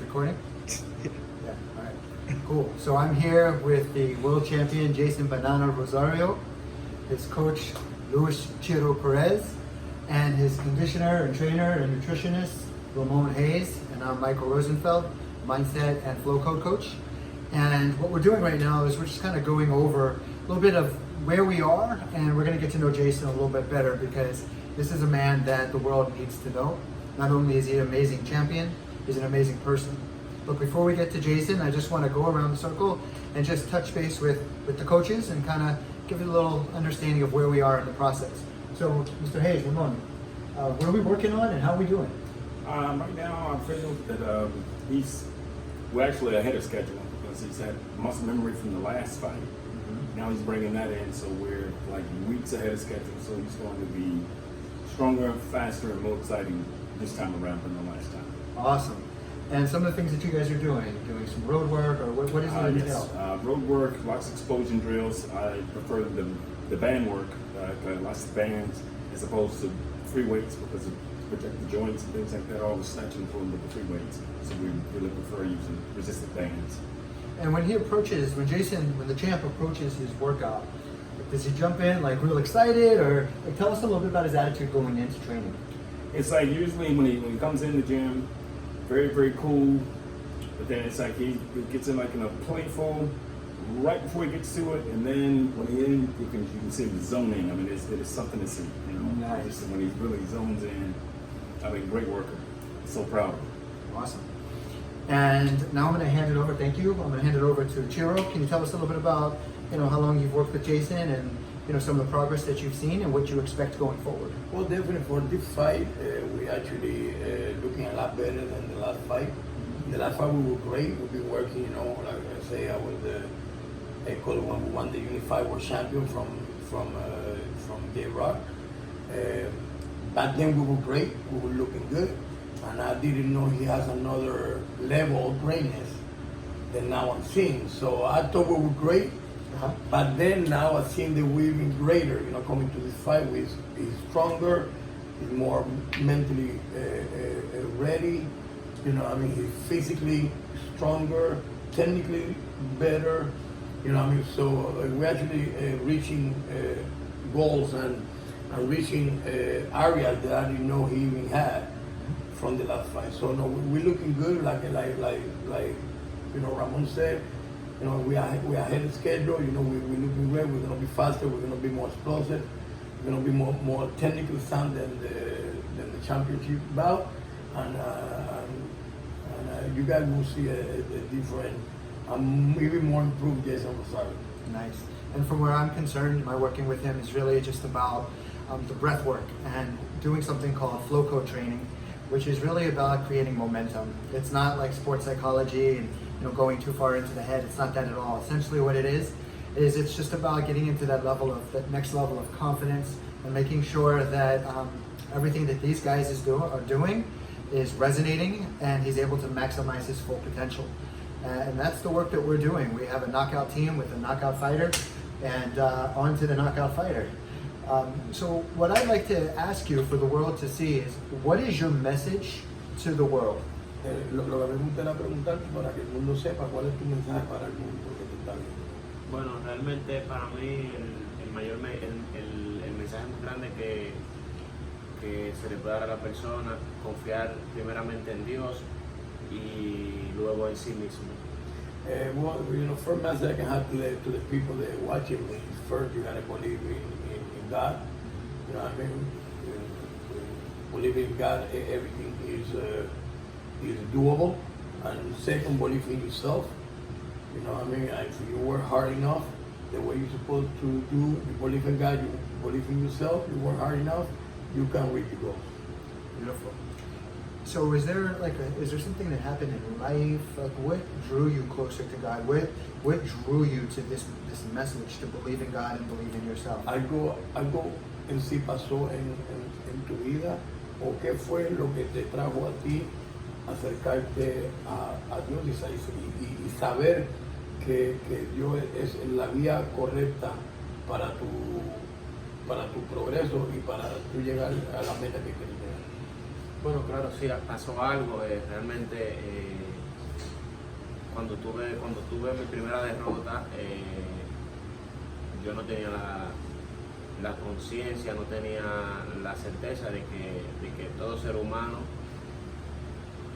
recording? Yeah, all right. Cool. So I'm here with the world champion, Jeison Rosario, his coach, Luis Chiro Perez, and his conditioner and trainer and nutritionist, Ramon Hayes, and I'm Michael Rosenfeld, mindset and flow code coach. And what we're doing right now is we're just kind of going over a little bit of where we are, and we're going to get to know Jeison a little bit better, because this is a man that the world needs to know. Not only is he an amazing champion, he's an amazing person. But before we get to Jeison, I just want to go around the circle and just touch base with the coaches and kind of give you a little understanding of where we are in the process. So, Mr. Hayes, Ramon, what are we working on and how are we doing? Right now, I feel that we're actually ahead of schedule because he's had muscle memory from the last fight. Now he's bringing that in, so we're like weeks ahead of schedule. So he's going to be stronger, faster, and more exciting this time around than the last time. Awesome. And some of the things that you guys are doing some road work, or what is it? Yes, road work, lots of explosion drills. I prefer the band work, lots of bands, as opposed to free weights, because of protect the joints and things like that, all the snatching from the free weights. So we really prefer using resistant bands. And when the champ approaches his workout, does he jump in like real excited, or like, tell us a little bit about his attitude going into training? It's like usually when he comes in the gym, very, very cool, but then it's like he gets in like in a playful right before he gets to it, and then when he in, you can see him zoning. I mean, it is something to see, you know. Nice. Just when he really zones in, I mean, great worker. So proud of him. Awesome. And now I'm going to hand it over. Thank you. I'm going to hand it over to Chiro. Can you tell us a little bit about, how long you've worked with Jeison and some of the progress that you've seen and what you expect going forward? Well, definitely for this fight, we actually looking a lot better than the last fight. The last fight we were great. We've been working, like I say, I was I call it when we won the Unified World Champion from J-Rock. Back then we were great. We were looking good. And I didn't know he has another level of greatness than now I'm seeing. So I thought we were great, but then now I'm seeing that we're even greater. Coming to this fight, he's stronger, he's more mentally ready. He's physically stronger, technically better. So we're actually reaching goals and reaching areas that I didn't know he even had from the last fight. So no, we're looking good. Like Ramon said, we are ahead of schedule. We're looking great. We're gonna be faster. We're gonna be more explosive. We're gonna be more technically sound than the championship bout. And you guys will see a different, even more improved Jeison Rosario. Nice. And from where I'm concerned, my working with him is really just about the breath work and doing something called flow code training, which is really about creating momentum. It's not like sports psychology and going too far into the head. It's not that at all. Essentially what it is it's just about getting into that next level of confidence and making sure that everything that these guys are doing is resonating and he's able to maximize his full potential. And that's the work that we're doing. We have a knockout team with a knockout fighter, and on to the knockout fighter. So what I'd like to ask you for the world to see is, what is your message to the world? Lo que me gustaría preguntar para que el mundo sepa cuál es tu mensaje para el mundo que te está viendo. Bueno, realmente para mí el mensaje más grande que se le puede dar a la persona, confiar primeramente en Dios y luego en sí mismo. First message I can have to the people that are watching me is, first you gotta believe in God. Believe in God, everything is doable. And second, believe in yourself. If you work hard enough, the way you're supposed to do, you believe in God, you believe in yourself, you work hard enough, you can reach your goals. Beautiful. So is there something that happened in life? Like, what drew you closer to God? What drew you to this message to believe in God and believe in yourself? Algo en sí pasó en tu vida, o qué fue lo que te trajo a ti acercarte a Dios y saber que Dios es la vía correcta para tu progreso y para tu llegar a la meta que quieres llegar. Bueno, claro, sí, pasó algo, realmente cuando tuve mi primera derrota, yo no tenía la conciencia, no tenía la certeza de que todo ser humano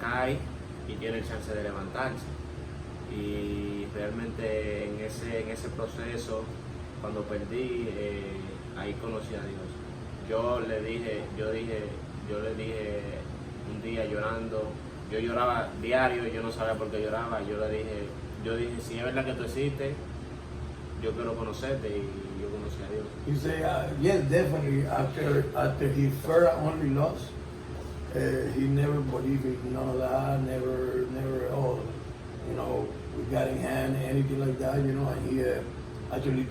cae y tiene el chance de levantarse. Y realmente en ese proceso, cuando perdí, ahí conocí a Dios. Yo le dije un día llorando, yo lloraba diario, yo no sabía por qué lloraba, yo dije, si es verdad que tú existes, yo quiero conocerte, y yo conocí a Dios. You say, yes, definitely. After he first only lost, he never believed in none of that. Never. Oh, you know, we got in hand, anything like that. You know, and he actually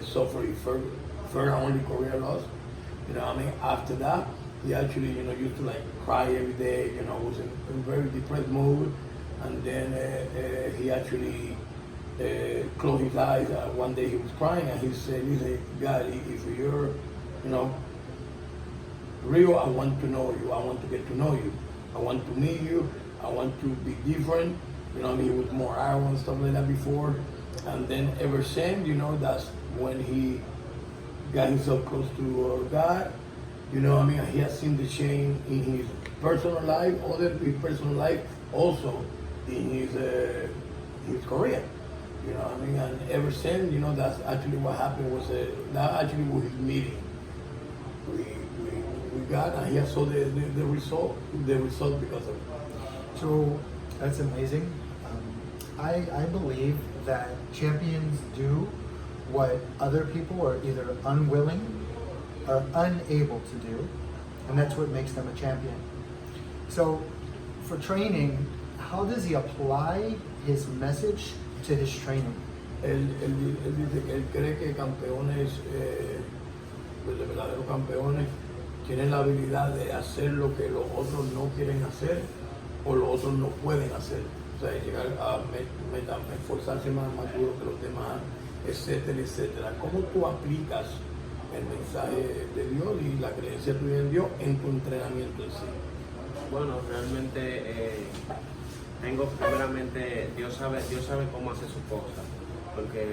suffered his first only career loss. You know, I mean, after that, he actually, you know, used to like cry every day. You know, was in a very depressed mood, and then he actually. Closed his eyes. One day he was crying and he said, God, if you're, you know, real, I want to know you. I want to get to know you. I want to meet you. I want to be different. You know, I mean, he was more arrogant and stuff like that before. And then ever since, you know, that's when he got himself close to God. You know, I mean, he has seen the change in his personal life, his personal life, also in his career. You know what I mean? And ever since, you know, that's actually what happened was that actually was his meeting. We got, and he saw the result because of it. So that's amazing. I believe that champions do what other people are either unwilling or unable to do, and that's what makes them a champion. So for training, how does he apply his message to his training? Él dice que él cree que campeones, los verdaderos campeones, tienen la habilidad de hacer lo que los otros no quieren hacer o los otros no pueden hacer. O sea, llegar a esforzarse más duro que los demás, etcétera, etcétera. ¿Cómo tú aplicas el mensaje de Dios y la creencia tuya en Dios en tu entrenamiento en sí? Bueno, realmente primeramente, Dios sabe cómo hacer sus cosas, porque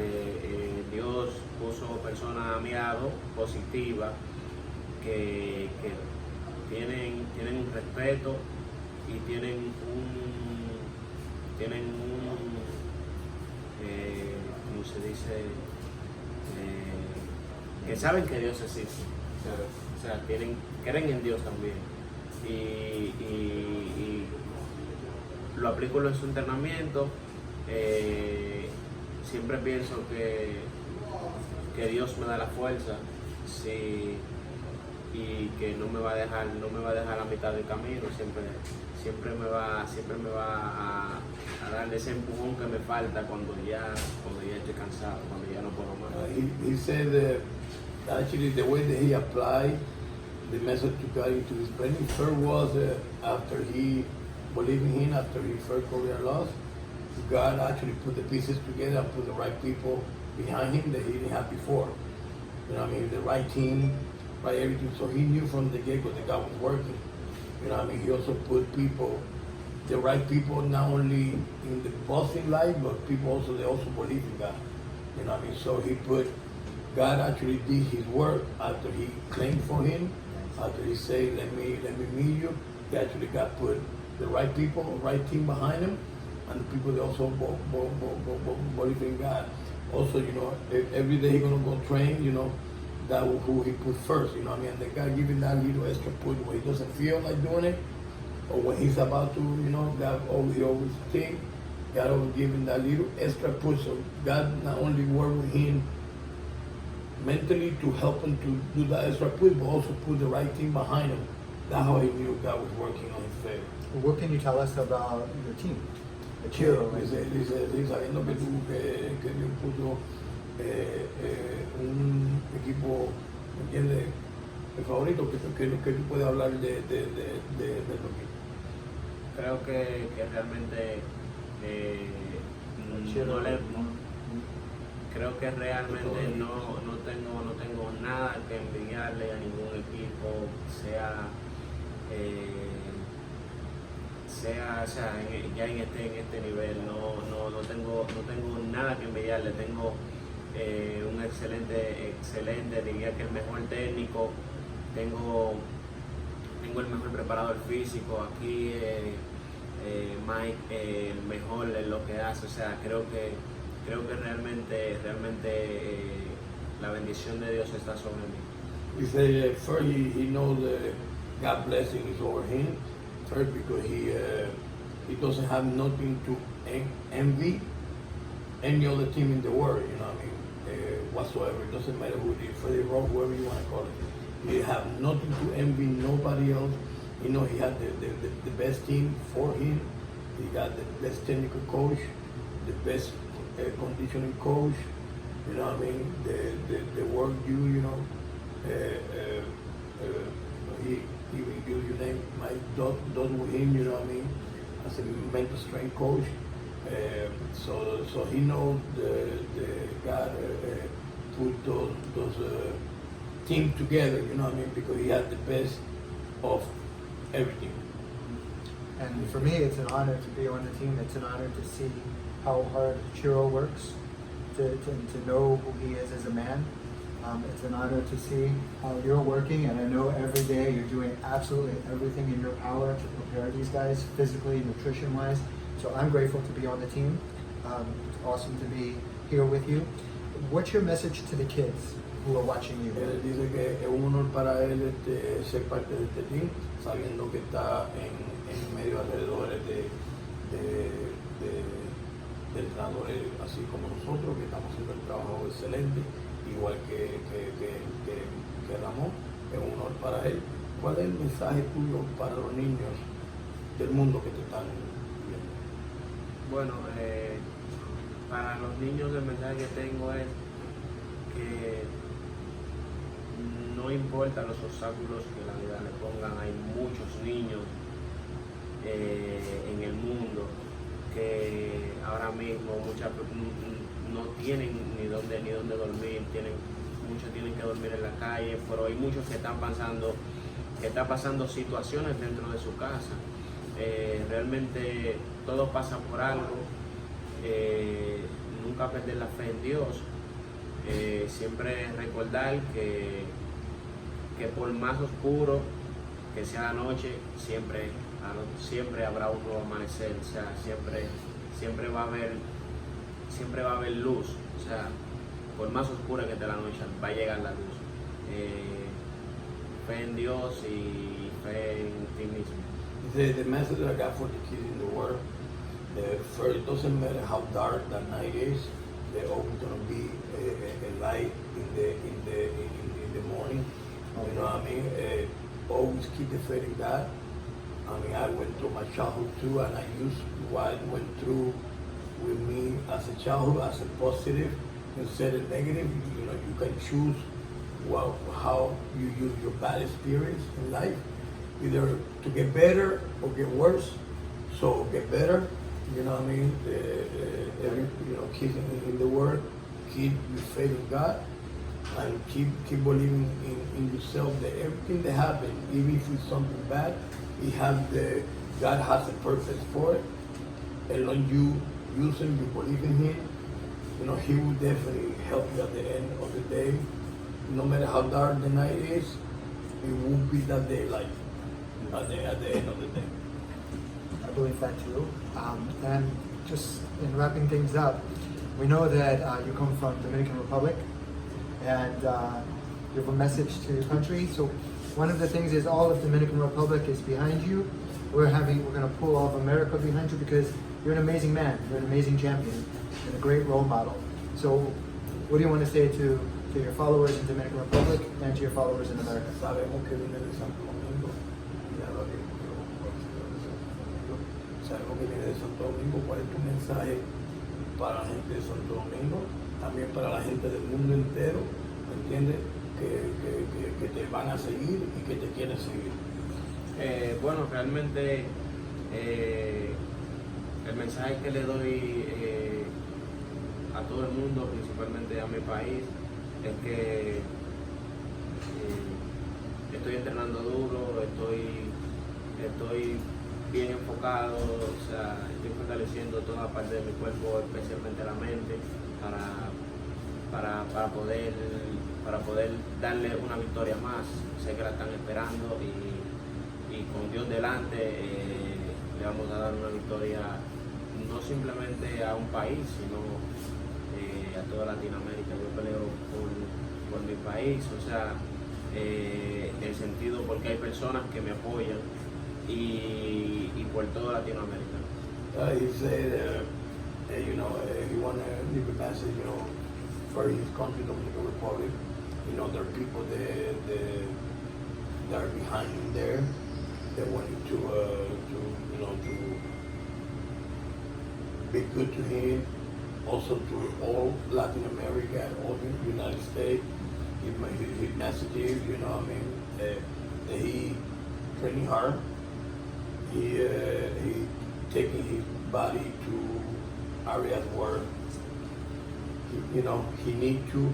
Dios puso personas a mi lado positivas que tienen un respeto y tienen ¿cómo se dice? Que saben que Dios existe, o sea, creen en Dios también, y lo aplico en su entrenamiento. Siempre pienso que Dios me da la fuerza, sí, y que no me va a dejar a la mitad del camino. Siempre me va a dar ese empujón que me falta cuando ya estoy cansado, cuando ya no puedo más. He said that actually the way that he applied the message to God into his training first was after he believed in him, after his first career loss, God actually put the pieces together and put the right people behind him that he didn't have before. You know what I mean? The right team, right everything. So he knew from the get-go that God was working. You know what I mean? He also put people, the right people, not only in the boxing life, but people also, they also believe in God. You know what I mean? So he put, God actually did his work after he claimed for him, after he said, let me meet you. He actually got put the right people, right team behind him, and the people that also believe in God. Also, you know, every day he's gonna go train, you know, that who he put first, you know what I mean? And the guy giving that little extra push when he doesn't feel like doing it, or when he's about to, you know, God always think, God always giving that little extra push. So God not only work with him mentally to help him to do that extra push, but also put the right team behind him. That's how he knew God was working on his favor. What can you tell us about your team? The Chiro. Dice, sabiendo que Dios puso un equipo, ¿me entiendes? El favorito, que tú puedes hablar de tu equipo. Creo que realmente creo que realmente no tengo nada que envidiarle a ningún equipo, sea, o sea ya en este nivel. No tengo nada que envidiarle. Tengo un excelente, diría que el mejor técnico. Tengo el mejor preparador físico aquí. Mike, el mejor en lo que hace. O sea, creo que realmente la bendición de Dios está sobre mí. You say first he knows God blessing is over him. First because he doesn't have nothing to envy any other team in the world. You know what I mean? Whatsoever. It doesn't matter who it is, Freddie Rock, whoever you want to call it. He have nothing to envy nobody else. You know, he had the best team for him. He got the best technical coach, the best conditioning coach. You know what I mean? The work you know. He will give you name my dot with him. You know what I mean? As a mental strength coach. So he knows the God put those team together. You know what I mean? Because he had the best of everything. And for me, it's an honor to be on the team. It's an honor to see how hard Chiro works, to know who he is as a man. It's an honor to see how you're working, and I know every day you're doing absolutely everything in your power to prepare these guys physically, nutrition-wise. So I'm grateful to be on the team. It's awesome to be here with you. What's your message to the kids who are watching you? Él dice que es un honor para él ser parte de este team, sabiendo que está en medio alrededores de entrenadores así como nosotros, que estamos haciendo el trabajo excelente, igual que Ramón. Es un honor para él. ¿Cuál es el mensaje tuyo para los niños del mundo que te están viendo? Bueno, para los niños el mensaje que tengo es que no importa los obstáculos que la vida le pongan, hay muchos niños en el mundo que ahora mismo no tienen ni dónde dormir, muchos tienen que dormir en la calle, pero hay muchos que están pasando situaciones dentro de su casa. Realmente todo pasa por algo. Nunca perder la fe en Dios. Siempre recordar que por más oscuro que sea la noche, siempre habrá un nuevo amanecer. O sea, siempre va a haber luz. O sea, por más oscura que esté la noche, va a llegar la luz. Fe en Dios y fe en ti mismo. The message that I got for the kids in the world, first, it doesn't matter how dark that night is, there's always going to be a light in the morning. You know what I mean? Always keep the faith in God. I mean, I went through my childhood too, and I used what I went through with me as a childhood as a positive instead of negative. You know, you can choose how you use your bad experience in life, either to get better or get worse. So get better, you know what I mean? Keep in the word, keep your faith in God, and keep believing in yourself that everything that happens, even if it's something bad, God has a purpose for it. And when you use Him, you believe in Him, you know, He will definitely help you at the end of the day. No matter how dark the night is, it won't be that daylight at the end of the day. I believe that too. And just in wrapping things up, we know that you come from Dominican Republic, and you have a message to your country. So one of the things is all of Dominican Republic is behind you. We're going to pull all of America behind you because you're an amazing man, you're an amazing champion, and a great role model. So what do you want to say to your followers in Dominican Republic and to your followers in America? Sabemos que viene de Santo Domingo. Sabemos que viene de Santo Domingo. ¿Cuál es tu mensaje para la gente de Santo Domingo? También para la gente del mundo entero, ¿me entiendes? Que te van a seguir y que te quieren seguir. Bueno, realmente el mensaje que le doy a todo el mundo, principalmente a mi país, es que estoy entrenando duro, estoy bien enfocado, o sea, estoy fortaleciendo toda parte de mi cuerpo, especialmente la mente, para poder darle una victoria más. Sé que la están esperando y con Dios delante le vamos a dar una victoria no simplemente a un país, sino a toda Latinoamérica. Yo peleo por mi país, o sea, en el sentido porque hay personas que me apoyan y por toda Latinoamérica. He said, he won a leave a message, for his country, Dominican Republic. There are people that are behind him there. They want him to be good to him, also to all Latin America, all the United States. His messages, that he training hard. He taking his body to areas where he need to,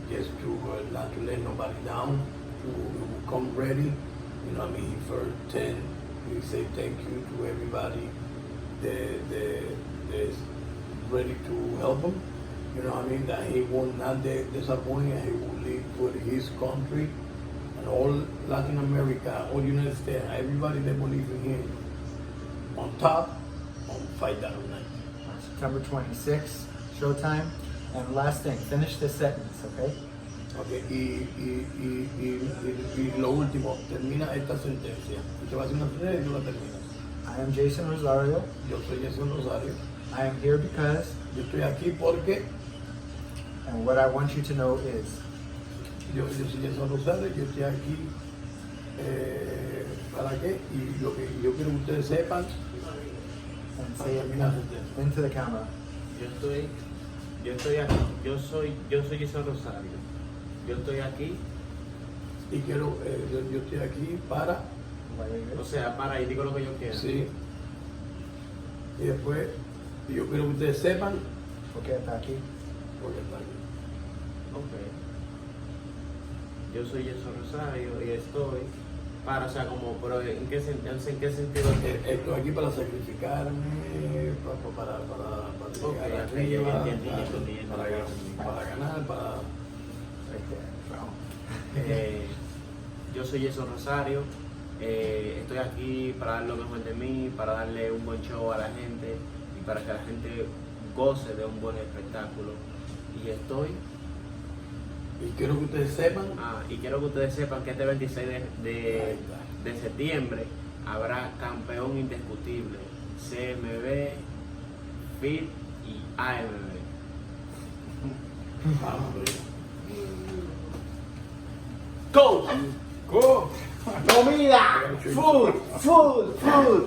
just to not to let nobody down, to come ready. He first 10, he say thank you to everybody that's ready to help him. That he will not disappoint, and he will live for his country and all Latin America, all United States, everybody that believes in him. On top, on fight that night. September 26th, showtime. And last thing, finish this sentence, okay? Okay, y lo último, termina esta sentencia. Usted va a hacer una sentencia y tú la terminas. I am Jeison Rosario. Yo soy Jeison Rosario. I am here because, Yo estoy aquí porque and what I want you to know is, yo soy Jeison Rosario, yo estoy aquí ¿para qué? Y lo que yo quiero que ustedes sepan, and say it terminar la sentencia. into the camera. Yo estoy aquí, yo soy Jeison Rosario. Yo estoy aquí, Y quiero, yo estoy aquí para, o sea, para y digo lo que yo quiero. sí. Y después, yo quiero que ustedes sepan, Porque está aquí. porque está aquí. Ok. Yo soy Jeison Rosario y estoy para, o sea, como, pero ¿en qué sentido? Estoy aquí para sacrificarme, para Ok, llegar ok, arriba, ya entendí. para ganar, para... Right there. Wow. Yo soy Jeison Rosario, estoy aquí para dar lo mejor de mí, para darle un buen show a la gente y para que la gente goce de un buen espectáculo. Y Y quiero que ustedes sepan, quiero que ustedes sepan que este 26 de septiembre habrá campeón indiscutible, CMB, FIT y AMB. vamos, ¡Go! Go! Comida! Food! Food! Food!